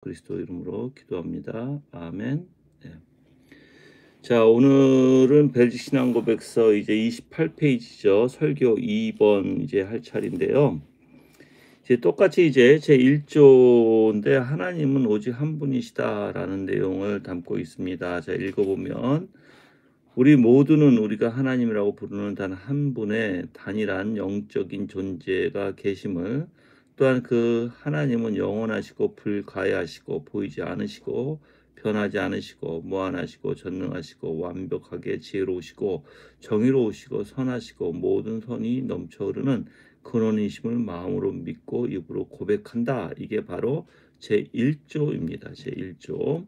그리스도 이름으로 기도합니다. 아멘. 네. 자, 오늘은 벨직 신앙 고백서 이제 28페이지죠. 설교 2번 이제 할 차례인데요. 이제 똑같이 이제 제 1조인데 하나님은 오직 한 분이시다라는 내용을 담고 있습니다. 자, 읽어보면 우리 모두는 우리가 하나님이라고 부르는 단 한 분의 단일한 영적인 존재가 계심을, 또한 그 하나님은 영원하시고 불가해하시고 보이지 않으시고 변하지 않으시고 무한하시고 전능하시고 완벽하게 지혜로우시고 정의로우시고 선하시고 모든 선이 넘쳐 흐르는 근원이심을 마음으로 믿고 입으로 고백한다. 이게 바로 제1조입니다. 제1조.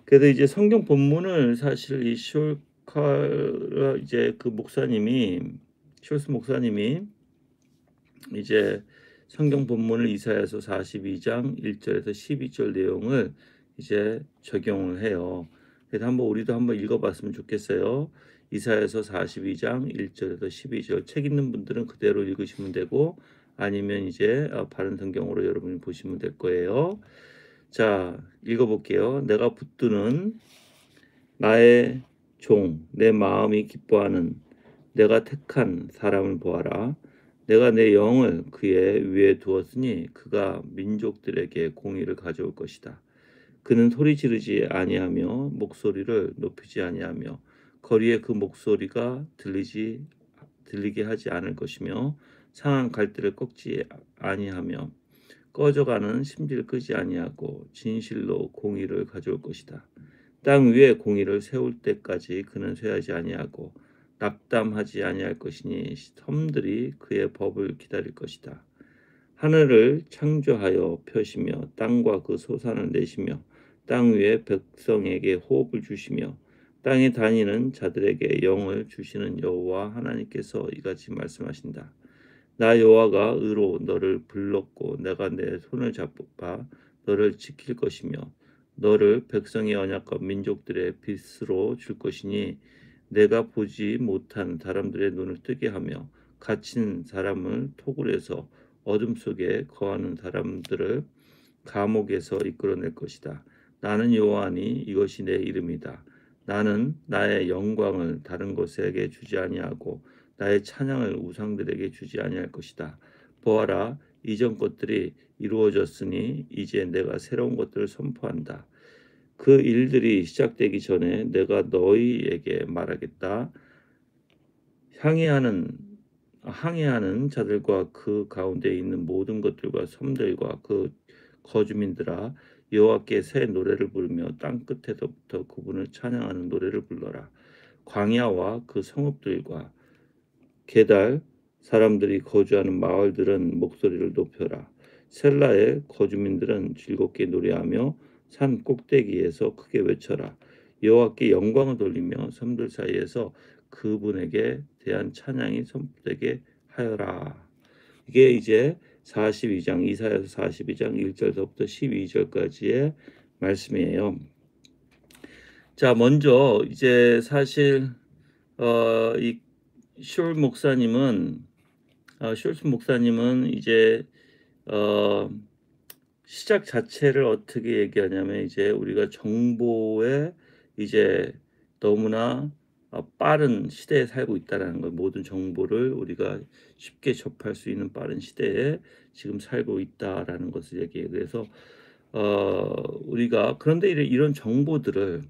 그래서 이제 성경 본문을 사실 이 숄카 이제 그 목사님이, 숄스 목사님이 이제 성경 본문을 이사야서 42장 1절에서 12절 내용을 이제 적용을 해요. 그래서 우리도 한번 읽어봤으면 좋겠어요. 이사야서 42장 1절에서 12절. 책 있는 분들은 그대로 읽으시면 되고, 아니면 이제 바른 성경으로 여러분이 보시면 될 거예요. 자, 읽어볼게요. 내가 붙드는 나의 종, 내 마음이 기뻐하는 내가 택한 사람을 보아라. 내가 내 영을 그의 위에 두었으니 그가 민족들에게 공의를 가져올 것이다. 그는 소리 지르지 아니하며 목소리를 높이지 아니하며 거리에 그 목소리가 들리게 하지 않을 것이며 상한 갈대를 꺾지 아니하며 꺼져가는 심지를 끄지 아니하고 진실로 공의를 가져올 것이다. 땅 위에 공의를 세울 때까지 그는 쇠하지 아니하고 낙담하지 아니할 것이니 섬들이 그의 법을 기다릴 것이다. 하늘을 창조하여 펴시며 땅과 그 소산을 내시며 땅 위에 백성에게 호흡을 주시며 땅에 다니는 자들에게 영을 주시는 여호와 하나님께서 이같이 말씀하신다. 나 여호와가 의로 너를 불렀고 내가 내 손을 잡아 너를 지킬 것이며 너를 백성의 언약과 민족들의 빛으로 줄 것이니 내가 보지 못한 사람들의 눈을 뜨게 하며 갇힌 사람을 토굴에서 어둠 속에 거하는 사람들을 감옥에서 이끌어낼 것이다. 나는 여호와니 이것이 내 이름이다. 나는 나의 영광을 다른 것에게 주지 아니하고 나의 찬양을 우상들에게 주지 아니할 것이다. 보아라, 이전 것들이 이루어졌으니 이제 내가 새로운 것들을 선포한다. 그 일들이 시작되기 전에 내가 너희에게 말하겠다. 항해하는 자들과 그 가운데 있는 모든 것들과 섬들과 그 거주민들아, 여호와께 새 노래를 부르며 땅 끝에서부터 그분을 찬양하는 노래를 불러라. 광야와 그 성읍들과 게달 사람들이 거주하는 마을들은 목소리를 높여라. 셀라의 거주민들은 즐겁게 노래하며 산 꼭대기에서 크게 외쳐라. 여호와께 영광을 돌리며 섬들 사이에서 그분에게 대한 찬양이 선포되게 하여라. 이게 이제 42장 이사야서 42장 1절부터 12절까지의 말씀이에요. 자, 먼저 이제 사실 이 숄스 목사님은 이제 어 시작 자체를 어떻게 얘기하냐면, 이제 우리가 정보에 이제 너무나 빠른 시대에 살고 있다라는 걸, 모든 정보를 우리가 쉽게 접할 수 있는 빠른 시대에 지금 살고 있다라는 것을 얘기해요. 그래서 우리가 그런데 이런 정보들을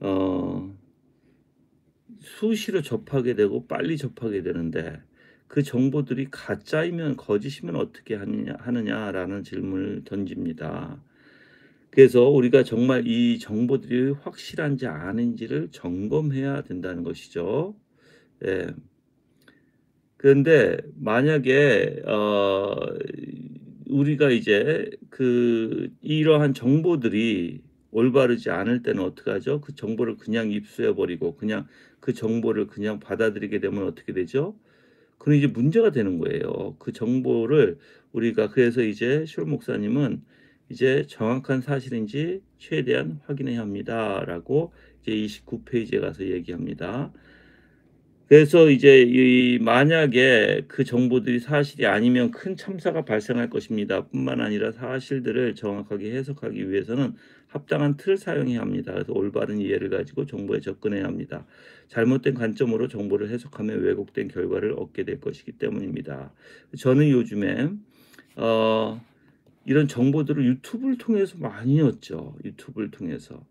어 수시로 접하게 되고 빨리 접하게 되는데, 그 정보들이 가짜이면 거짓이면 어떻게 하느냐라는 질문을 던집니다. 그래서 우리가 정말 이 정보들이 확실한지 아닌지를 점검해야 된다는 것이죠. 예. 그런데 만약에 우리가 이제 이러한 정보들이 올바르지 않을 때는 어떡하죠? 그 정보를 그냥 입수해 버리고 그냥 그 정보를 그냥 받아들이게 되면 어떻게 되죠? 그럼 이제 문제가 되는 거예요. 그 정보를 우리가, 그래서 이제 숄 목사님은 이제 정확한 사실인지 최대한 확인해야 합니다라고 이제 29페이지에 가서 얘기합니다. 그래서 이제 이 만약에 그 정보들이 사실이 아니면 큰 참사가 발생할 것입니다. 뿐만 아니라 사실들을 정확하게 해석하기 위해서는 합당한 틀을 사용해야 합니다. 그래서 올바른 이해를 가지고 정보에 접근해야 합니다. 잘못된 관점으로 정보를 해석하면 왜곡된 결과를 얻게 될 것이기 때문입니다. 저는 요즘에 어 이런 정보들을 유튜브를 통해서 많이 얻죠. 유튜브를 통해서.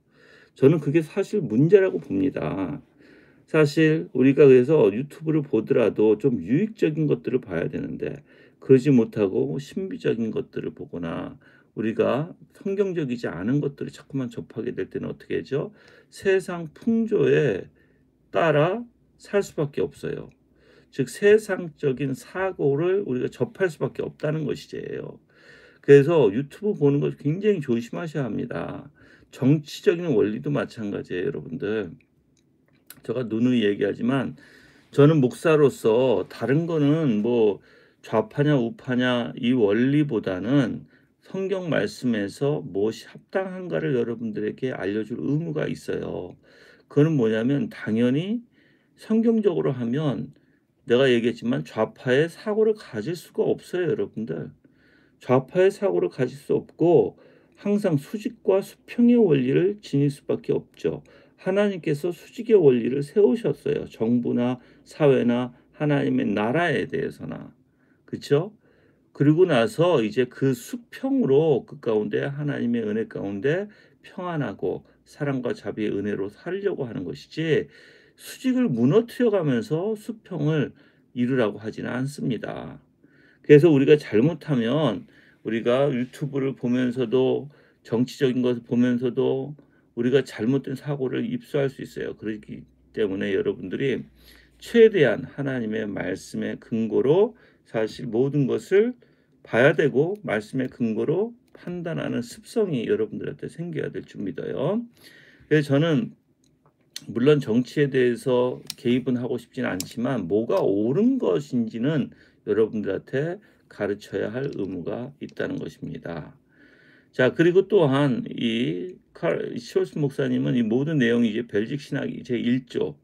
저는 그게 사실 문제라고 봅니다. 사실 우리가 그래서 유튜브를 보더라도 좀 유익적인 것들을 봐야 되는데 그러지 못하고 신비적인 것들을 보거나 우리가 성경적이지 않은 것들을 자꾸만 접하게 될 때는 어떻게 하죠? 세상 풍조에 따라 살 수밖에 없어요. 즉 세상적인 사고를 우리가 접할 수밖에 없다는 것이지요. 그래서 유튜브 보는 걸 굉장히 조심하셔야 합니다. 정치적인 원리도 마찬가지예요, 여러분들. 제가 누누이 얘기하지만 저는 목사로서 다른 거는 뭐 좌파냐 우파냐 이 원리보다는 성경 말씀에서 무엇이 합당한가를 여러분들에게 알려줄 의무가 있어요. 그거는 뭐냐면 당연히 성경적으로 하면 내가 얘기했지만 좌파의 사고를 가질 수가 없어요, 여러분들. 좌파의 사고를 가질 수 없고 항상 수직과 수평의 원리를 지닐 수밖에 없죠. 하나님께서 수직의 원리를 세우셨어요. 정부나 사회나 하나님의 나라에 대해서나. 그쵸? 그리고 나서 이제 그 수평으로 그 가운데 하나님의 은혜 가운데 평안하고 사랑과 자비의 은혜로 살려고 하는 것이지 수직을 무너뜨려 가면서 수평을 이루라고 하지는 않습니다. 그래서 우리가 잘못하면 우리가 유튜브를 보면서도 정치적인 것을 보면서도 우리가 잘못된 사고를 입수할 수 있어요. 그렇기 때문에 여러분들이 최대한 하나님의 말씀의 근거로 사실 모든 것을 봐야 되고 말씀의 근거로 판단하는 습성이 여러분들한테 생겨야 될 줄 믿어요. 그래서 저는 물론 정치에 대해서 개입은 하고 싶지는 않지만 뭐가 옳은 것인지는 여러분들한테 가르쳐야 할 의무가 있다는 것입니다. 자, 그리고 또한 이 시올스 목사님은 이 모든 내용이 이제 벨직 신학이 제 1조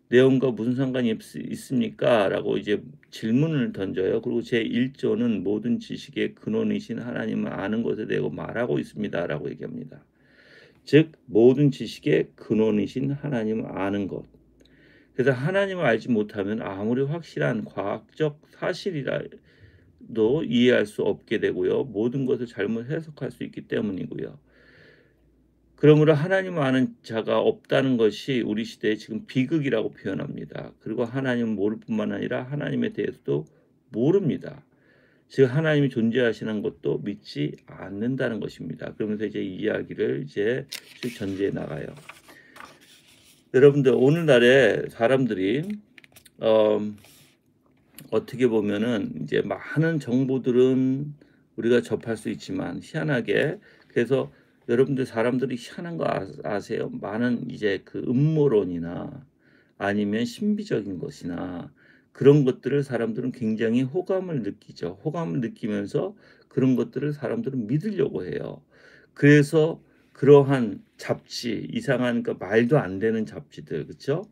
내용과 무슨 상관이 있습니까? 라고 이제 질문을 던져요. 그리고 제 1조는 모든 지식의 근원이신 하나님을 아는 것에 대해 말하고 있습니다. 라고 얘기합니다. 즉 모든 지식의 근원이신 하나님을 아는 것. 그래서 하나님을 알지 못하면 아무리 확실한 과학적 사실이라도 이해할 수 없게 되고요. 모든 것을 잘못 해석할 수 있기 때문이고요. 그러므로 하나님을 아는 자가 없다는 것이 우리 시대의 지금 비극이라고 표현합니다. 그리고 하나님을 모를 뿐만 아니라 하나님에 대해서도 모릅니다. 즉 하나님이 존재하시는 것도 믿지 않는다는 것입니다. 그러면서 이제 이 이야기를 이제 쭉 전개해 나가요. 여러분들 오늘날에 사람들이 어떻게 보면은 이제 많은 정보들은 우리가 접할 수 있지만 희한하게 그래서 여러분들 사람들이 희한한 거 아세요? 많은 이제 그 음모론이나 아니면 신비적인 것이나 그런 것들을 사람들은 굉장히 호감을 느끼죠. 호감을 느끼면서 그런 것들을 사람들은 믿으려고 해요. 그래서 그러한 잡지, 이상한 그 말도 안 되는 잡지들, 그쵸?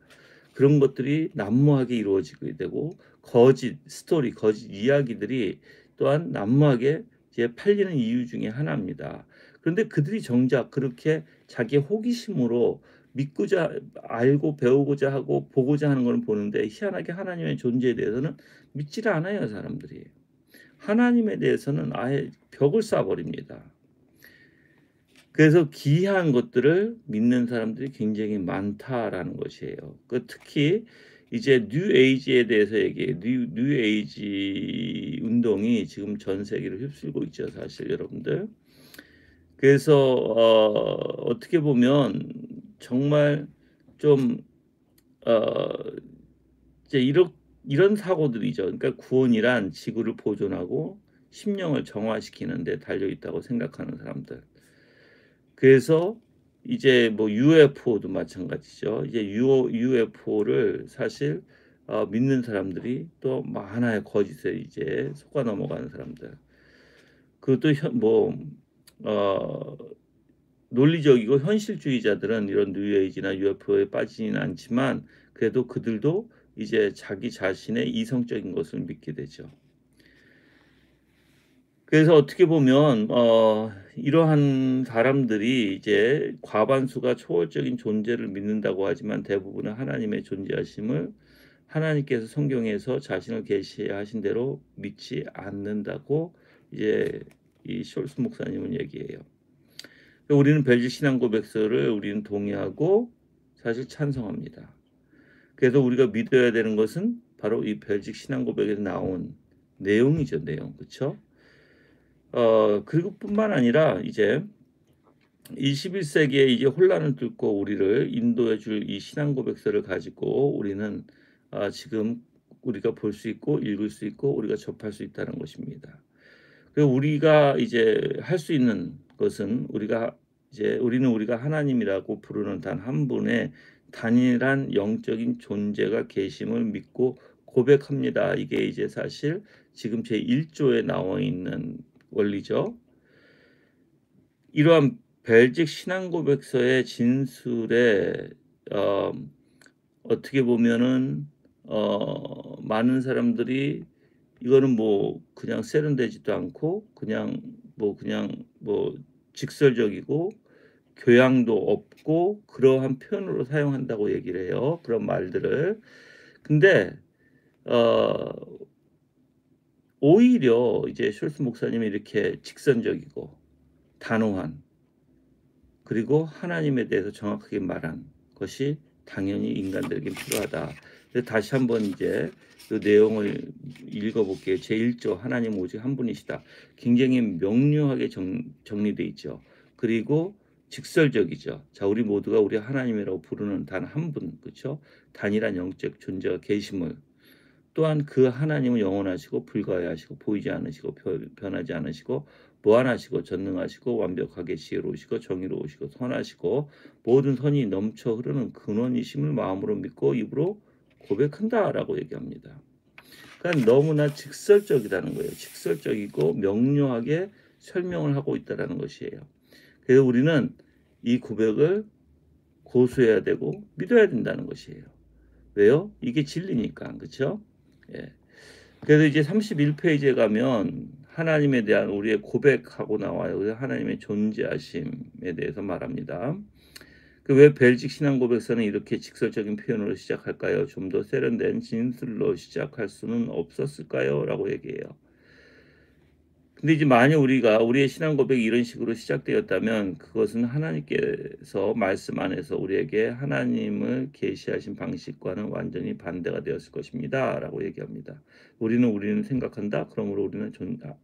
그런 것들이 난무하게 이루어지게 되고 거짓 스토리, 거짓 이야기들이 또한 난무하게 이제 팔리는 이유 중에 하나입니다. 그런데 그들이 정작 그렇게 자기의 호기심으로 믿고자 알고 배우고자 하고 보고자 하는 걸 보는데 희한하게 하나님의 존재에 대해서는 믿지를 않아요, 사람들이. 하나님에 대해서는 아예 벽을 쌓아 버립니다. 그래서 기이한 것들을 믿는 사람들이 굉장히 많다라는 것이에요. 그 특히 이제 뉴 에이지에 대해서 얘기해요. 뉴 에이지 운동이 지금 전 세계를 휩쓸고 있죠, 사실 여러분들. 그래서 어떻게 보면 정말 좀 어 이제 이런 사고들이죠. 그러니까 구원이란 지구를 보존하고 심령을 정화시키는 데 달려 있다고 생각하는 사람들. 그래서 이제 뭐 UFO도 마찬가지죠. 이제 UFO를 사실 믿는 사람들이 또 많아요. 거짓에 이제 속아 넘어가는 사람들. 그것도 어 논리적이고 현실주의자들은 이런 뉴에이지나 UFO에 빠지지는 않지만 그래도 그들도 이제 자기 자신의 이성적인 것을 믿게 되죠. 그래서 어떻게 보면 이러한 사람들이 이제 과반수가 초월적인 존재를 믿는다고 하지만 대부분은 하나님의 존재하심을 하나님께서 성경에서 자신을 계시하신 대로 믿지 않는다고 이제 이 숄스 목사님은 얘기해요. 우리는 벨짓 신앙 고백서를 우리는 동의하고 사실 찬성합니다. 그래서 우리가 믿어야 되는 것은 바로 이 벨짓 신앙 고백에서 나온 내용이죠, 내용. 그렇죠? 그리고 뿐만 아니라 이제 21세기에 이제 혼란을 뚫고 우리를 인도해 줄 이 신앙 고백서를 가지고 우리는 지금 우리가 볼 수 있고 읽을 수 있고 우리가 접할 수 있다는 것입니다. 그리고 우리가 이제 할 수 있는 것은 우리는 우리가 하나님이라고 부르는 단 한 분의 단일한 영적인 존재가 계심을 믿고 고백합니다. 이게 이제 사실 지금 제1조에 나와 있는 원리죠. 이러한 벨직 신앙 고백서의 진술에 어 어떻게 보면은 많은 사람들이 이거는 뭐 그냥 세련되지도 않고 그냥 직설적이고 교양도 없고 그러한 표현으로 사용한다고 얘기를 해요, 그런 말들을. 근데 어 오히려 이제 숄스 목사님이 이렇게 직선적이고 단호한 그리고 하나님에 대해서 정확하게 말한 것이 당연히 인간들에게 필요하다. 그래서 다시 한번 이제 그 내용을 읽어볼게요. 제1조 하나님 오직 한 분이시다. 굉장히 명료하게 정리돼 있죠. 그리고 직설적이죠. 자, 우리 모두가 우리 하나님이라고 부르는 단 한 분, 그렇죠? 단일한 영적 존재가 계심을 또한 그 하나님은 영원하시고 불가해하시고 보이지 않으시고 변하지 않으시고 무한하시고 전능하시고 완벽하게 지혜로우시고 정의로우시고 선하시고 모든 선이 넘쳐 흐르는 근원이심을 마음으로 믿고 입으로 고백한다라고 얘기합니다. 그러니까 너무나 직설적이라는 거예요. 직설적이고 명료하게 설명을 하고 있다라는 것이에요. 그래서 우리는 이 고백을 고수해야 되고 믿어야 된다는 것이에요. 왜요? 이게 진리니까. 그렇죠? 예. 그래서 이제 31페이지에 가면 하나님에 대한 우리의 고백하고 나와요. 그래서 하나님의 존재하심에 대해서 말합니다. 그 왜 벨직 신앙 고백서는 이렇게 직설적인 표현으로 시작할까요? 좀 더 세련된 진술로 시작할 수는 없었을까요? 라고 얘기해요. 근데 이제 만약 우리의 신앙 고백이 이런 식으로 시작되었다면 그것은 하나님께서 말씀 안에서 우리에게 하나님을 계시하신 방식과는 완전히 반대가 되었을 것입니다. 라고 얘기합니다. 우리는 생각한다. 그러므로 우리는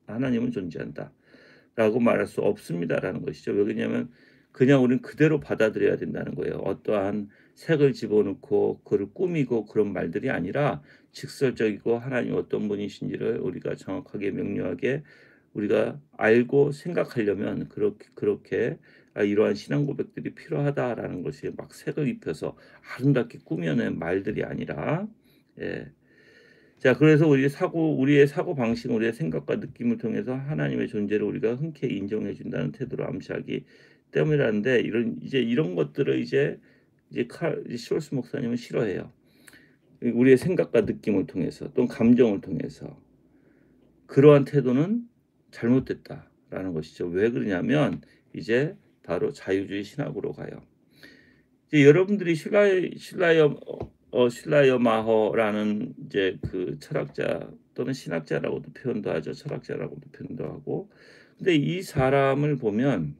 하나님은 존재한다. 라고 말할 수 없습니다라는 것이죠. 왜냐하면 그냥 우리는 그대로 받아들여야 된다는 거예요. 어떠한 색을 집어넣고 그를 꾸미고 그런 말들이 아니라 직설적이고 하나님 어떤 분이신지를 우리가 정확하게 명료하게 우리가 알고 생각하려면 그렇게 이러한 신앙 고백들이 필요하다라는 것이 막 색을 입혀서 아름답게 꾸며낸 말들이 아니라 예. 자, 그래서 우리의 사고 방식, 우리의 생각과 느낌을 통해서 하나님의 존재를 우리가 흔쾌히 인정해 준다는 태도로 암시하기 때문이라는데 이런 것들을 이제 숄스 목사님은 싫어해요. 우리의 생각과 느낌을 통해서 또는 감정을 통해서 그러한 태도는 잘못됐다라는 것이죠. 왜 그러냐면 이제 바로 자유주의 신학으로 가요. 이제 여러분들이 슐라이어마허라는 이제 그 철학자 또는 신학자라고도 표현도 하죠. 철학자라고도 표현도 하고. 근데 이 사람을 보면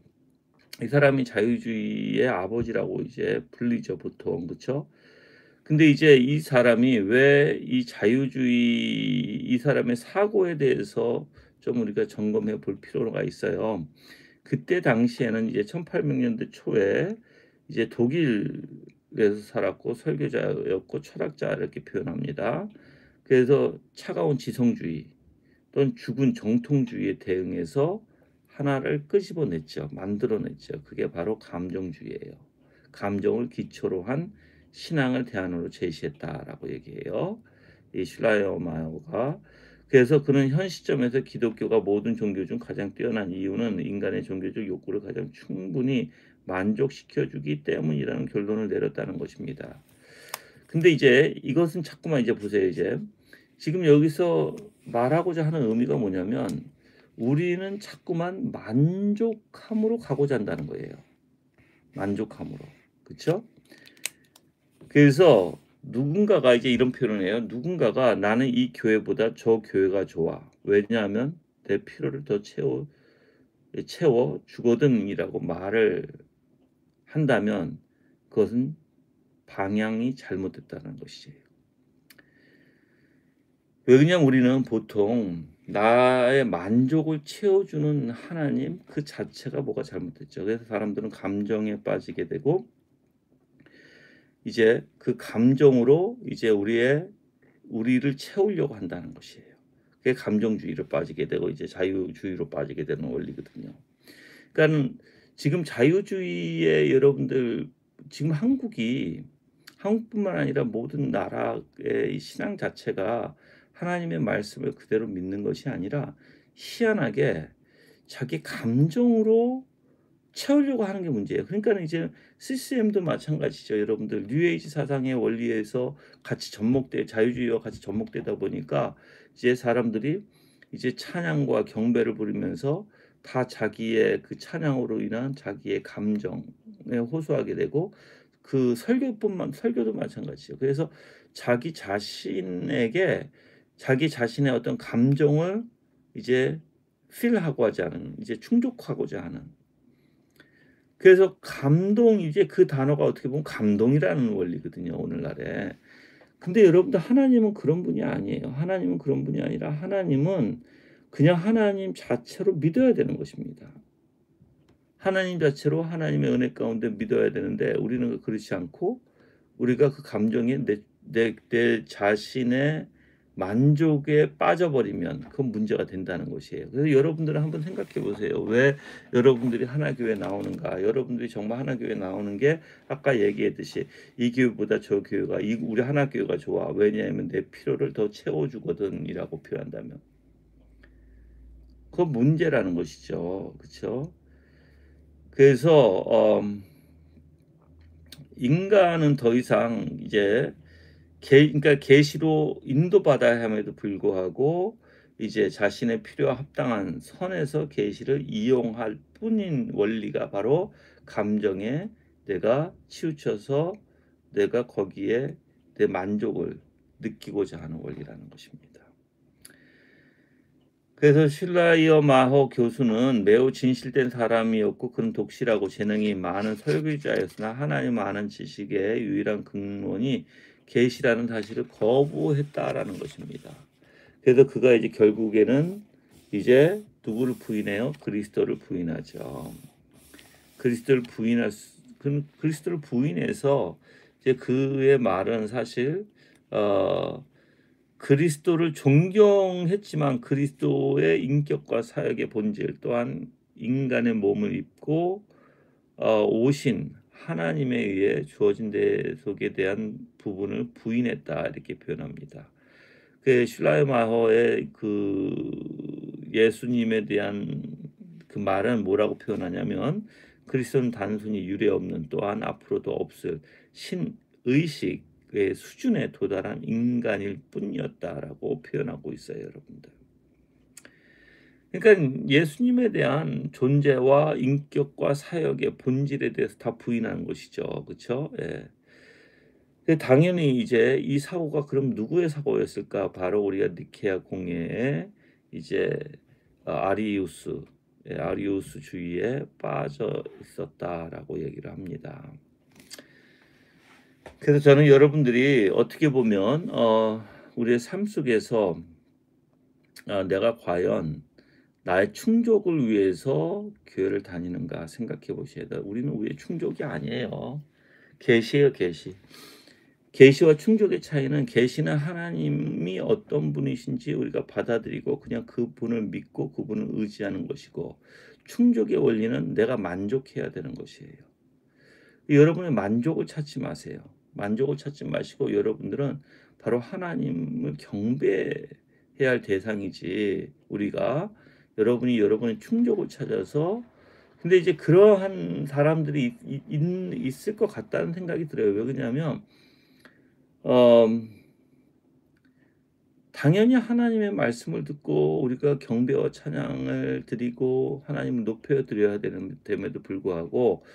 이 사람이 자유주의의 아버지라고 이제 불리죠, 보통. 그렇죠? 근데 이제 이 사람이 왜 이 사람의 사고에 대해서 좀 우리가 점검해 볼 필요가 있어요. 그때 당시에는 이제 1800년대 초에 이제 독일에서 살았고 설교자였고 철학자 이렇게 표현합니다. 그래서 차가운 지성주의 또는 죽은 정통주의에 대응해서 하나를 끄집어냈죠. 만들어냈죠. 그게 바로 감정주의예요. 감정을 기초로 한 신앙을 대안으로 제시했다라고 얘기해요. 이 슐라이어마이어가. 그래서 그는 현 시점에서 기독교가 모든 종교 중 가장 뛰어난 이유는 인간의 종교적 욕구를 가장 충분히 만족시켜 주기 때문이라는 결론을 내렸다는 것입니다. 근데 이제 이것은 자꾸만 이제 보세요. 이제 지금 여기서 말하고자 하는 의미가 뭐냐면 우리는 자꾸만 만족함으로 가고자 한다는 거예요. 만족함으로. 그쵸? 그래서 누군가가 이제 이런 표현을 해요. 누군가가 나는 이 교회보다 저 교회가 좋아. 왜냐하면 내 필요를 더 채워 주거든이라고 말을 한다면 그것은 방향이 잘못됐다는 것이에요. 왜냐면 우리는 보통 나의 만족을 채워주는 하나님 그 자체가 뭐가 잘못됐죠. 그래서 사람들은 감정에 빠지게 되고 이제 그 감정으로 이제 우리를 채우려고 한다는 것이에요. 그게 감정주의로 빠지게 되고 이제 자유주의로 빠지게 되는 원리거든요. 그러니까는 지금 자유주의의 여러분들 지금 한국뿐만 아니라 모든 나라의 신앙 자체가 하나님의 말씀을 그대로 믿는 것이 아니라 희한하게 자기 감정으로 채우려고 하는 게 문제예요. 그러니까는 이제 CCM도 마찬가지죠. 여러분들 뉴에이지 사상의 원리에서 같이 자유주의와 같이 접목되다 보니까 이제 사람들이 이제 찬양과 경배를 부르면서 다 자기의 그 찬양으로 인한 자기의 감정에 호소하게 되고 그 설교도 마찬가지죠. 그래서 자기 자신의 어떤 감정을 이제 필하고자 하는 이제 충족하고자 하는 그래서 감동 이제 그 단어가 어떻게 보면 감동이라는 원리거든요, 오늘날에. 근데 여러분들 하나님은 그런 분이 아니에요. 하나님은 그런 분이 아니라 하나님은 그냥 하나님 자체로 믿어야 되는 것입니다. 하나님 자체로 하나님의 은혜 가운데 믿어야 되는데 우리는 그렇지 않고 우리가 그 감정에 내 자신의 만족에 빠져버리면 그건 문제가 된다는 것이에요. 그래서 여러분들은 한번 생각해 보세요. 왜 여러분들이 하나교회 나오는가? 여러분들이 정말 하나교회 나오는 게 아까 얘기했듯이 이 교회보다 저 교회가 우리 하나교회가 좋아. 왜냐하면 내 필요를 더 채워주거든이라고 표현한다면 그건 문제라는 것이죠. 그렇죠? 그래서 인간은 더 이상 이제 그러니까 계시로 인도받아야 함에도 불구하고 이제 자신의 필요와 합당한 선에서 계시를 이용할 뿐인 원리가 바로 감정에 내가 치우쳐서 내가 거기에 내 만족을 느끼고자 하는 원리라는 것입니다. 그래서 슐라이어 마호 교수는 매우 진실된 사람이었고 그는 독실하고 재능이 많은 설교자였으나 하나님 아는 지식의 유일한 근원이 계시라는 사실을 거부했다라는 것입니다. 그래서 그가 이제 결국에는 이제 누구를 부인해요? 그리스도를 부인하죠. 그리스도를 부인해서 이제 그의 말은 사실 그리스도를 존경했지만 그리스도의 인격과 사역의 본질 또한 인간의 몸을 입고 오신 하나님에 의해 주어진 대속에 대한 부분을 부인했다 이렇게 표현합니다. 그 슐라이마허의 그 예수님에 대한 그 말은 뭐라고 표현하냐면 그리스도는 단순히 유례 없는 또한 앞으로도 없을 신의식의 수준에 도달한 인간일 뿐이었다라고 표현하고 있어요, 여러분들. 그러니까 예수님에 대한 존재와 인격과 사역의 본질에 대해서 다 부인하는 것이죠. 그렇죠? 예. 근데 당연히 이제 이 사고가 그럼 누구의 사고였을까? 바로 우리가 니케아 공예에 이제 아리우스주의에 빠져 있었다라고 얘기를 합니다. 그래서 저는 여러분들이 어떻게 보면 우리의 삶 속에서 내가 과연 나의 충족을 위해서 교회를 다니는가 생각해 보셔야 돼요. 우리는 우리의 충족이 아니에요. 계시예요, 계시. 계시와 충족의 차이는 계시는 하나님이 어떤 분이신지 우리가 받아들이고 그냥 그분을 믿고 그분을 의지하는 것이고 충족의 원리는 내가 만족해야 되는 것이에요. 여러분의 만족을 찾지 마세요. 만족을 찾지 마시고 여러분들은 바로 하나님을 경배해야 할 대상이지 우리가 여러분의 충족을 찾아서 근데 이제 그러한 사람들이 있을 것 같다는 생각이 들어요. 왜 그러냐면 음 당연히 하나님의 말씀을 듣고 우리가 경배와 찬양을 드리고 하나님을 높여 드려야 되는 됨에도 불구하고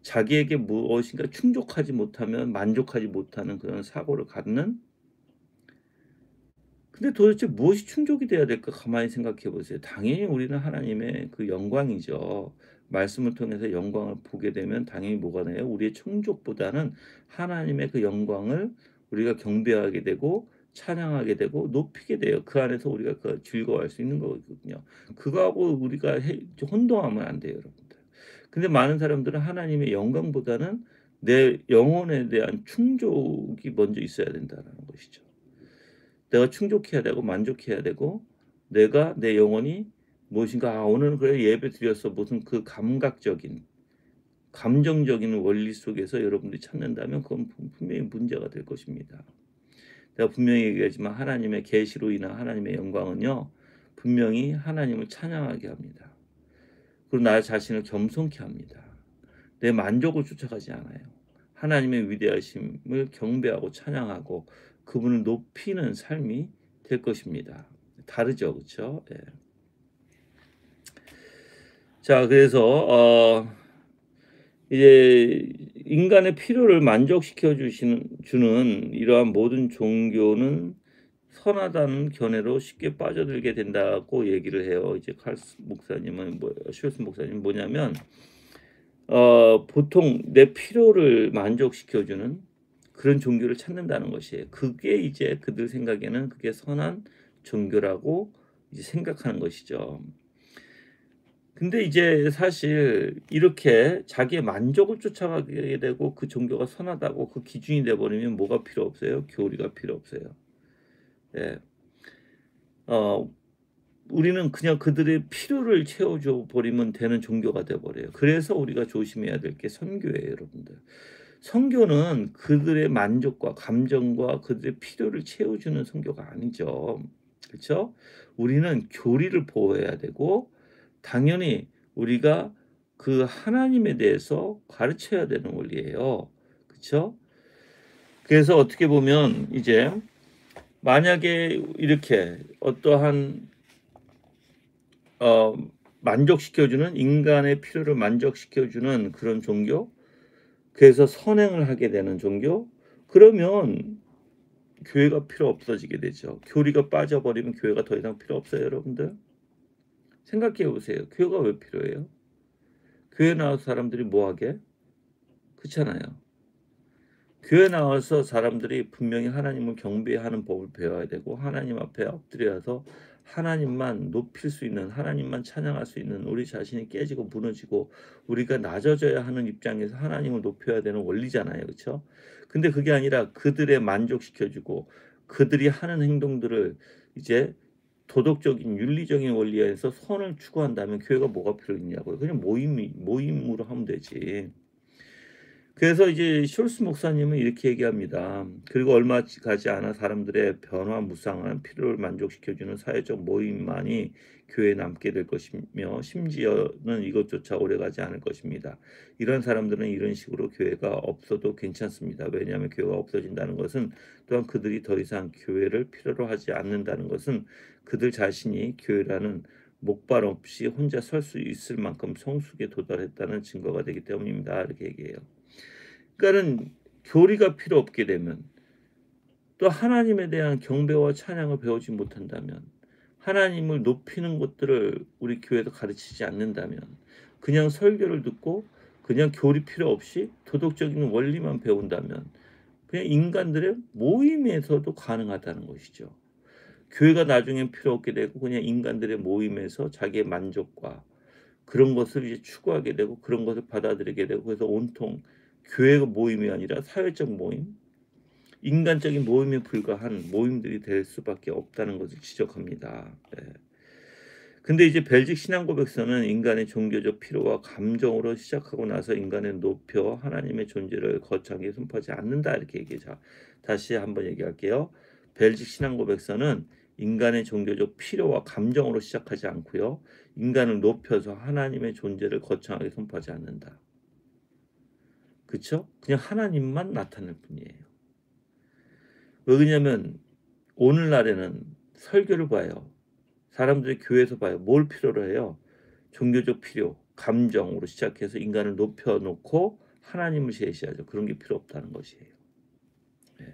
자기에게 무엇인가 충족하지 못하면 만족하지 못하는 그런 사고를 갖는, 근데 도대체 무엇이 충족이 돼야 될까 가만히 생각해 보세요. 당연히 우리는 하나님의 그 영광이죠. 말씀을 통해서 영광을 보게 되면 당연히 뭐가 돼요? 우리의 충족보다는 하나님의 그 영광을 우리가 경배하게 되고 찬양하게 되고 높이게 돼요. 그 안에서 우리가 그 즐거워할 수 있는 거거든요. 그거하고 우리가 혼동하면 안 돼요, 여러분들. 근데 많은 사람들은 하나님의 영광보다는 내 영혼에 대한 충족이 먼저 있어야 된다라는 것이죠. 내가 충족해야 되고 만족해야 되고 내가 내 영혼이 무엇인가 '아 오늘은 그래 예배 드렸어.' 무슨 그 감각적인 감정적인 원리 속에서 여러분들이 찾는다면 그건 분명히 문제가 될 것입니다. 내가 분명히 얘기하지만 하나님의 계시로 인한 하나님의 영광은요, 분명히 하나님을 찬양하게 합니다. 그리고 나 자신을 겸손케 합니다. 내 만족을 쫓아가지 않아요. 하나님의 위대하심을 경배하고 찬양하고 그분을 높이는 삶이 될 것입니다. 다르죠. 그쵸? 예. 자 그래서 이제 인간의 필요를 만족시켜 주는 이러한 모든 종교는 선하다는 견해로 쉽게 빠져들게 된다고 얘기를 해요. 이제 칼스 목사님은 슈얼스 목사님은 뭐냐면 보통 내 필요를 만족시켜 주는 그런 종교를 찾는다는 것이에요. 그게 이제 그들 생각에는 그게 선한 종교라고 이제 생각하는 것이죠. 근데 이제 사실 이렇게 자기의 만족을 쫓아가게 되고 그 종교가 선하다고 그 기준이 돼 버리면 뭐가 필요 없어요? 교리가 필요 없어요. 예. 어 우리는 그냥 그들의 필요를 채워줘 버리면 되는 종교가 돼 버려요. 그래서 우리가 조심해야 될 게 선교예요, 여러분들. 선교는 그들의 만족과 감정과 그들의 필요를 채워주는 선교가 아니죠. 그쵸? 우리는 교리를 보호해야 되고 당연히 우리가 그 하나님에 대해서 가르쳐야 되는 원리예요. 그쵸? 그래서 어떻게 보면 이제 만약에 이렇게 어떠한 어 만족시켜 주는 인간의 필요를 만족시켜 주는 그런 종교, 그래서 선행을 하게 되는 종교, 그러면 교회가 필요 없어지게 되죠. 교리가 빠져버리면 교회가 더 이상 필요 없어요, 여러분들. 생각해 보세요. 교회가 왜 필요해요? 교회 나와서 사람들이 뭐 하게? 그렇잖아요. 교회 나와서 사람들이 분명히 하나님을 경배하는 법을 배워야 되고 하나님 앞에 엎드려서 하나님만 높일 수 있는, 하나님만 찬양할 수 있는, 우리 자신이 깨지고 무너지고 우리가 낮아져야 하는 입장에서 하나님을 높여야 되는 원리잖아요. 그렇죠? 근데 그게 아니라 그들의 만족시켜 주고 그들이 하는 행동들을 이제 도덕적인 윤리적인 원리에서 선을 추구한다면 교회가 뭐가 필요 있냐고요. 그냥 모임으로 하면 되지. 그래서 이제 숄스 목사님은 이렇게 얘기합니다. 그리고 얼마 가지 않아 사람들의 변화무쌍한 필요를 만족시켜 주는 사회적 모임만이 교회에 남게 될 것이며 심지어는 이것조차 오래가지 않을 것입니다. 이런 사람들은 이런 식으로 교회가 없어도 괜찮습니다. 왜냐하면 교회가 없어진다는 것은 또한 그들이 더 이상 교회를 필요로 하지 않는다는 것은 그들 자신이 교회라는 목발 없이 혼자 설 수 있을 만큼 성숙에 도달했다는 증거가 되기 때문입니다. 이렇게 얘기해요. 그러니까는 교리가 필요 없게 되면, 또 하나님에 대한 경배와 찬양을 배우지 못한다면, 하나님을 높이는 것들을 우리 교회에서 가르치지 않는다면, 그냥 설교를 듣고 그냥 교리 필요 없이 도덕적인 원리만 배운다면 그냥 인간들의 모임에서도 가능하다는 것이죠. 교회가 나중엔 필요 없게 되고 그냥 인간들의 모임에서 자기의 만족과 그런 것을 이제 추구하게 되고 그런 것을 받아들이게 되고, 그래서 온통 교회가 모임이 아니라 사회적 모임, 인간적인 모임에 불과한 모임들이 될 수밖에 없다는 것을 지적합니다. 예. 근데 이제 벨직 신앙 고백서는 인간의 종교적 필요와 감정으로 시작하고 나서 인간을 높여 하나님의 존재를 거창하게 선포하지 않는다 이렇게 얘기하죠. 다시 한번 얘기할게요. 벨직 신앙 고백서는 인간의 종교적 필요와 감정으로 시작하지 않고요. 인간을 높여서 하나님의 존재를 거창하게 선포하지 않는다. 그쵸? 그냥 하나님만 나타낼 뿐이에요. 왜 그러냐면 오늘날에는 설교를 봐요. 사람들이 교회에서 봐요. 뭘 필요로 해요? 종교적 필요, 감정으로 시작해서 인간을 높여 놓고 하나님을 제시하죠. 그런 게 필요 없다는 것이에요. 예.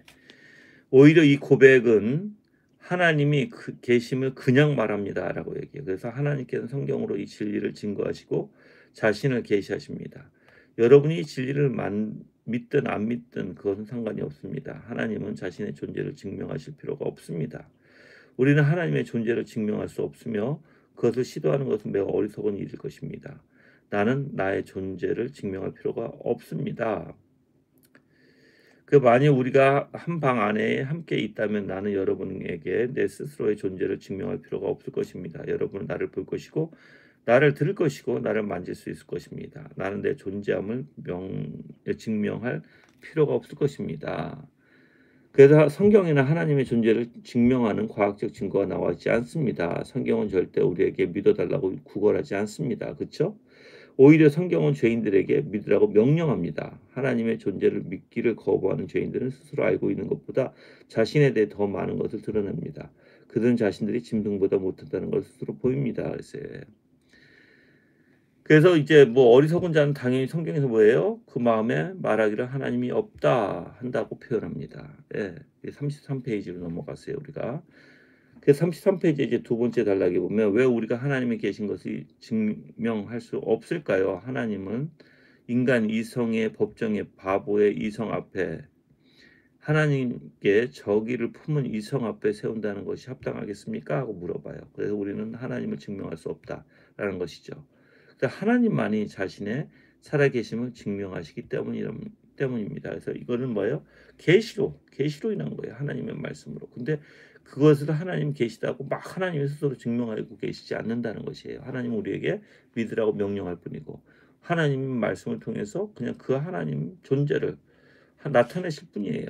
오히려 이 고백은 하나님이 그 계심을 그냥 말합니다라고 얘기해요. 그래서 하나님께서는 성경으로 이 진리를 증거하시고 자신을 계시하십니다. 여러분이 이 진리를 믿든 안 믿든 그것은 상관이 없습니다. 하나님은 자신의 존재를 증명하실 필요가 없습니다. 우리는 하나님의 존재를 증명할 수 없으며 그것을 시도하는 것은 매우 어리석은 일일 것입니다. 나는 나의 존재를 증명할 필요가 없습니다. 만약 우리가 한 방 안에 함께 있다면 나는 여러분에게 내 스스로의 존재를 증명할 필요가 없을 것입니다. 여러분은 나를 볼 것이고 나를 들을 것이고 나를 만질 수 있을 것입니다. 나는 내 존재함을 증명할 필요가 없을 것입니다. 그래서 성경에는 하나님의 존재를 증명하는 과학적 증거가 나와 있지 않습니다. 성경은 절대 우리에게 믿어달라고 구걸하지 않습니다. 그렇죠? 오히려 성경은 죄인들에게 믿으라고 명령합니다. 하나님의 존재를 믿기를 거부하는 죄인들은 스스로 알고 있는 것보다 자신에 대해 더 많은 것을 드러냅니다. 그들은 자신들이 짐승보다 못한다는 걸 스스로 보입니다. 그래서 이제 뭐 어리석은 자는 당연히 성경에서 뭐예요? 그 마음에 말하기를 하나님이 없다 한다고 표현합니다. 예. 33페이지로 넘어갔어요, 우리가. 그 33페이지 이제 두 번째 단락에 보면 왜 우리가 하나님이 계신 것을 증명할 수 없을까요? 하나님은 인간 이성의 법정의 바보의 이성 앞에 하나님께 저기를 품은 이성 앞에 세운다는 것이 합당하겠습니까? 하고 물어봐요. 그래서 우리는 하나님을 증명할 수 없다라는 것이죠. 하나님만이 자신의 살아계심을 증명하시기 때문입니다. 그래서 이거는 뭐예요? 계시로 인한 거예요. 하나님의 말씀으로. 근데 그것을 하나님 계시다고 막 하나님이 스스로 증명하고 계시지 않는다는 것이에요. 하나님 우리에게 믿으라고 명령할 뿐이고 하나님 말씀을 통해서 그냥 그 하나님 존재를 나타내실 뿐이에요.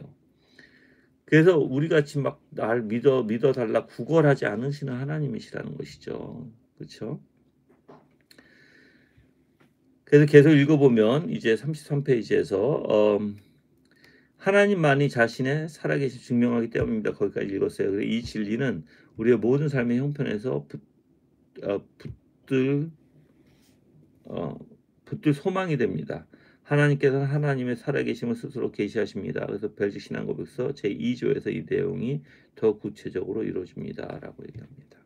그래서 우리 같이 막 날 믿어달라 구걸하지 않으시는 하나님이시라는 것이죠. 그렇죠? 그래서 계속 읽어보면 이제 33페이지에서 하나님만이 자신의 살아계신 증명하기 때문입니다. 거기까지 읽었어요. 그래서 이 진리는 우리의 모든 삶의 형편에서 붙들 소망이 됩니다. 하나님께서는 하나님의 살아계심을 스스로 계시하십니다. 그래서 벨직 신앙고백서 제2조에서 이 내용이 더 구체적으로 이루어집니다라고 얘기합니다.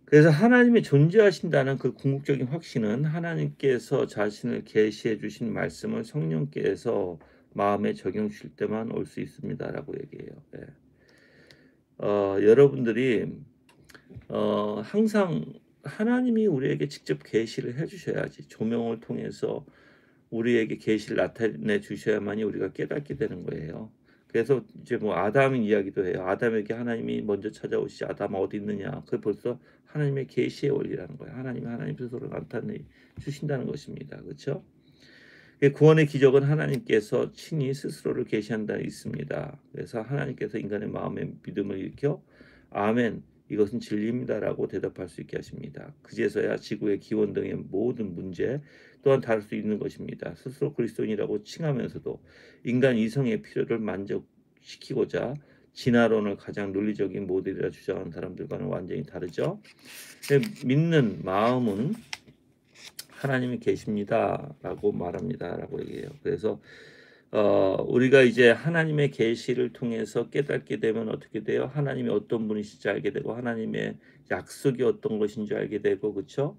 그래서 하나님이 존재하신다는 그 궁극적인 확신은 하나님께서 자신을 계시해 주신 말씀을 성령께서 마음에 적용 주실 때만 올 수 있습니다라고 얘기해요. 예. 여러분들이 항상 하나님이 우리에게 직접 계시를 해 주셔야지 조명을 통해서 우리에게 계시를 나타내 주셔야만이 우리가 깨닫게 되는 거예요. 그래서 이제 뭐 아담 이야기도 해요. 아담에게 하나님이 먼저 찾아오시지 아담아 어디 있느냐. 그게 벌써 하나님의 계시의 원리라는 거예요. 하나님이 하나님 스스로 나타내 주신다는 것입니다. 그렇죠? 구원의 기적은 하나님께서 친히 스스로를 계시한다 있습니다. 그래서 하나님께서 인간의 마음에 믿음을 일으켜 아멘 이것은 진리입니다라고 대답할 수 있게 하십니다. 그제서야 지구의 기원 등의 모든 문제 또한 다룰 수 있는 것입니다. 스스로 그리스도인이라고 칭하면서도 인간 이성의 필요를 만족시키고자 진화론을 가장 논리적인 모델이라 주장하는 사람들과는 완전히 다르죠. 믿는 마음은 하나님이 계십니다라고 말합니다라고 얘기해요. 그래서 우리가 이제 하나님의 계시를 통해서 깨닫게 되면 어떻게 돼요? 하나님이 어떤 분이신지 알게 되고 하나님의 약속이 어떤 것인지 알게 되고 그렇죠?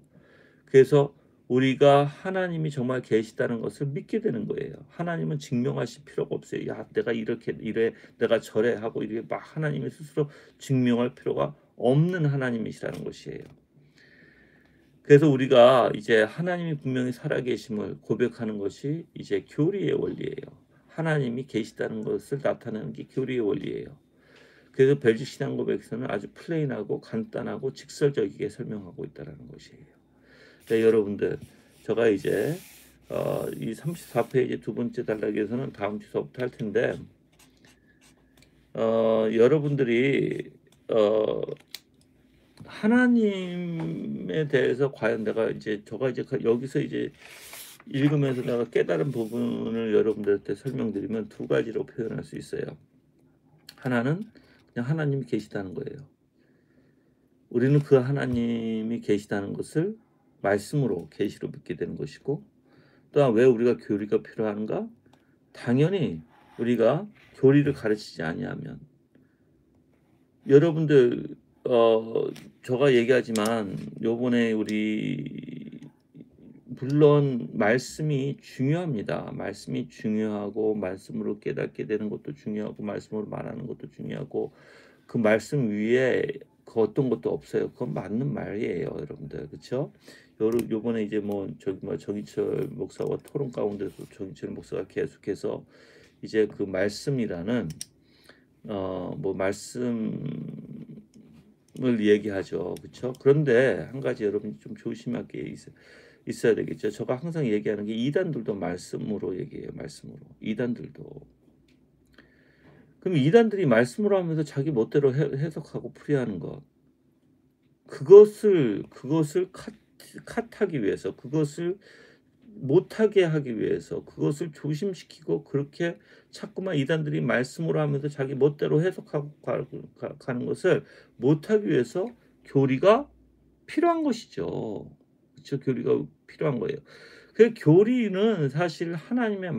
그래서 우리가 하나님이 정말 계시다는 것을 믿게 되는 거예요. 하나님은 증명하실 필요가 없어요. 야, 내가 이렇게 이래, 내가 저래 하고 이렇게 막 하나님이 스스로 증명할 필요가 없는 하나님이시라는 것이에요. 그래서 우리가 이제 하나님이 분명히 살아계심을 고백하는 것이 이제 교리의 원리예요. 하나님이 계시다는 것을 나타내는 게 교리의 원리예요. 그래서 벨직 신앙 고백에서는 아주 플레인하고 간단하고 직설적이게 설명하고 있다는 것이에요. 네, 여러분들 제가 이제 이 34페이지 두 번째 단락에서는 다음 주서부터 할 텐데 여러분들이 하나님에 대해서 과연 내가 이제 제가 이제 여기서 이제 읽으면서 내가 깨달은 부분을 여러분들한테 설명드리면 두 가지로 표현할 수 있어요. 하나는 그냥 하나님이 계시다는 거예요. 우리는 그 하나님이 계시다는 것을 말씀으로 계시로 믿게 되는 것이고, 또한 왜 우리가 교리가 필요한가? 당연히 우리가 교리를 가르치지 아니하면, 여러분들 제가 얘기하지만 요번에 우리 물론 말씀이 중요합니다. 말씀이 중요하고 말씀으로 깨닫게 되는 것도 중요하고 말씀으로 말하는 것도 중요하고 그 말씀 위에 그 어떤 것도 없어요. 그건 맞는 말이에요, 여러분들. 그렇죠? 요번에 이제 뭐 저기 뭐 정인철 목사와 토론 가운데서 정인철 목사가 계속해서 이제 그 말씀이라는 뭐 말씀을 얘기하죠. 그렇죠? 그런데 한 가지 여러분이 좀 조심할 게 있어야 되겠죠. 제가 항상 얘기하는 게 이단들도 말씀으로 얘기해요. 말씀으로. 이단들도. 그럼 이단들이 말씀으로 하면서 자기 멋대로 해석하고 풀이하는 것. 그것을 컷하기 위해서, 그것을 못하게 하기 위해서, 그것을 조심시키고 그렇게 자꾸만 이단들이 말씀으로 하면서 자기 멋대로 해석하고 가는 것을 못하기 위해서 교리가 필요한 것이죠. 그렇죠? 교리가 필요한 거예요. 그 교리는 사실 하나님의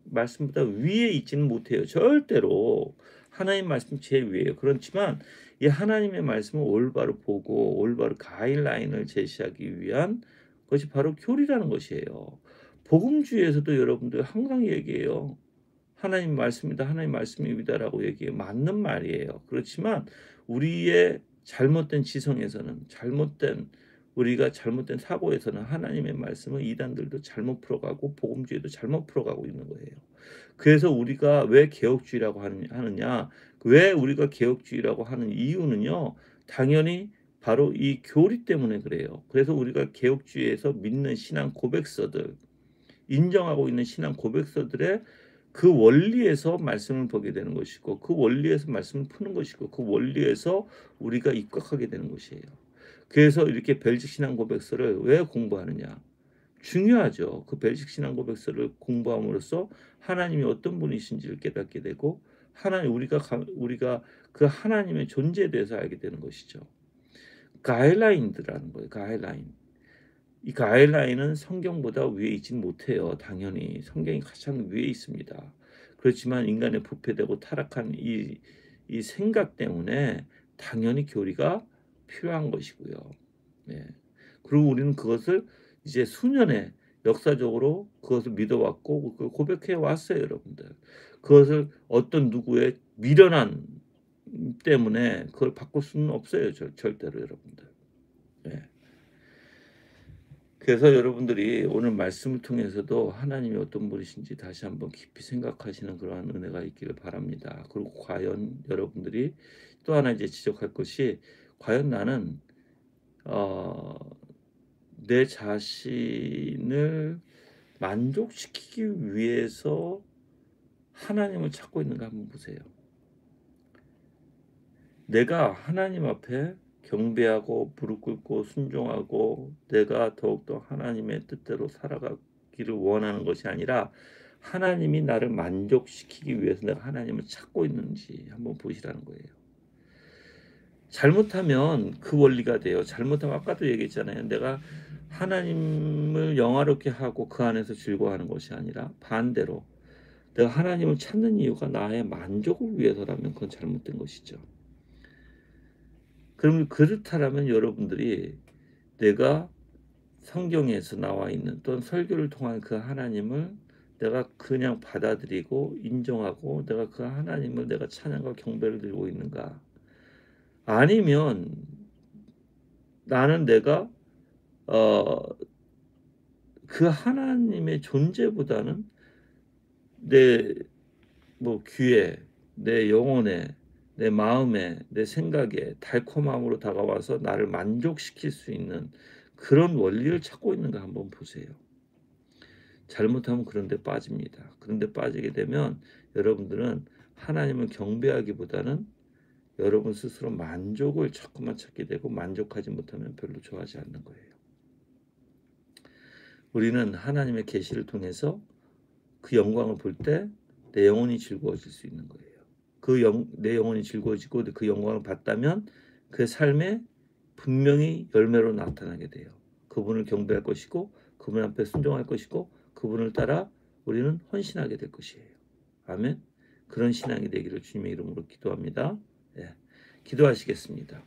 말씀보다 위에 있지는 못해요. 절대로. 하나님 말씀 제일 위에요. 그렇지만 이 하나님의 말씀을 올바로 보고 올바로 가이드라인을 제시하기 위한 것이 바로 교리라는 것이에요. 복음주의에서도 여러분들 항상 얘기해요. 하나님 말씀이다. 하나님 말씀입니다라고 얘기해요. 맞는 말이에요. 그렇지만 우리의 잘못된 지성에서는, 우리가 잘못된 사고에서는 하나님의 말씀을 이단들도 잘못 풀어가고 복음주의도 잘못 풀어가고 있는 거예요. 그래서 우리가 왜 개혁주의라고 하느냐? 왜 우리가 개혁주의라고 하는 이유는요. 당연히 바로 이 교리 때문에 그래요. 그래서 우리가 개혁주의에서 믿는 신앙 고백서들, 인정하고 있는 신앙 고백서들의 그 원리에서 말씀을 보게 되는 것이고, 그 원리에서 말씀을 푸는 것이고, 그 원리에서 우리가 입각하게 되는 것이에요. 그래서 이렇게 벨직 신앙 고백서를 왜 공부하느냐? 중요하죠. 그 벨직 신앙 고백서를 공부함으로써 하나님이 어떤 분이신지를 깨닫게 되고, 우리가 그 하나님의 존재에 대해서 알게 되는 것이죠. 가이드라인이라는 거예요. 가이드라인. 이 가이드라인은 성경보다 위에 있진 못해요. 당연히 성경이 가장 위에 있습니다. 그렇지만 인간의 부패되고 타락한 이 생각 때문에 당연히 교리가 필요한 것이고요. 네. 그리고 우리는 그것을 이제 수년에 역사적으로 그것을 믿어왔고 고백해 왔어요, 여러분들. 그것을 어떤 누구의 미련한 때문에 그걸 바꿀 수는 없어요, 절대로 여러분들. 네. 그래서 여러분들이 오늘 말씀을 통해서도 하나님이 어떤 분이신지 다시 한번 깊이 생각하시는 그러한 은혜가 있기를 바랍니다. 그리고 과연 여러분들이 또 하나 이제 지적할 것이, 과연 나는 내 자신을 만족시키기 위해서 하나님을 찾고 있는가 한번 보세요. 내가 하나님 앞에 경배하고 무릎 꿇고 순종하고 내가 더욱더 하나님의 뜻대로 살아가기를 원하는 것이 아니라 하나님이 나를 만족시키기 위해서 내가 하나님을 찾고 있는지 한번 보시라는 거예요. 잘못하면 그 원리가 돼요. 잘못하면 아까도 얘기했잖아요. 내가 하나님을 영화롭게 하고 그 안에서 즐거워하는 것이 아니라 반대로 내가 하나님을 찾는 이유가 나의 만족을 위해서라면 그건 잘못된 것이죠. 그럼 그렇다면 여러분들이 내가 성경에서 나와 있는 또는 설교를 통한 그 하나님을 내가 그냥 받아들이고 인정하고 내가 그 하나님을 내가 찬양과 경배를 드리고 있는가? 아니면 나는 내가 어 그 하나님의 존재보다는 내 귀에, 내 영혼에, 내 마음에, 내 생각에 달콤함으로 다가와서 나를 만족시킬 수 있는 그런 원리를 찾고 있는가 한번 보세요. 잘못하면 그런 데 빠집니다. 그런 데 빠지게 되면 여러분들은 하나님을 경배하기보다는 여러분 스스로 만족을 자꾸만 찾게 되고 만족하지 못하면 별로 좋아하지 않는 거예요. 우리는 하나님의 계시를 통해서 그 영광을 볼 때 내 영혼이 즐거워질 수 있는 거예요. 내 영혼이 즐거워지고 그 영광을 봤다면 그 삶에 분명히 열매로 나타나게 돼요. 그분을 경배할 것이고 그분 앞에 순종할 것이고 그분을 따라 우리는 헌신하게 될 것이에요. 아멘. 그런 신앙이 되기를 주님의 이름으로 기도합니다. 예, 기도하시겠습니다.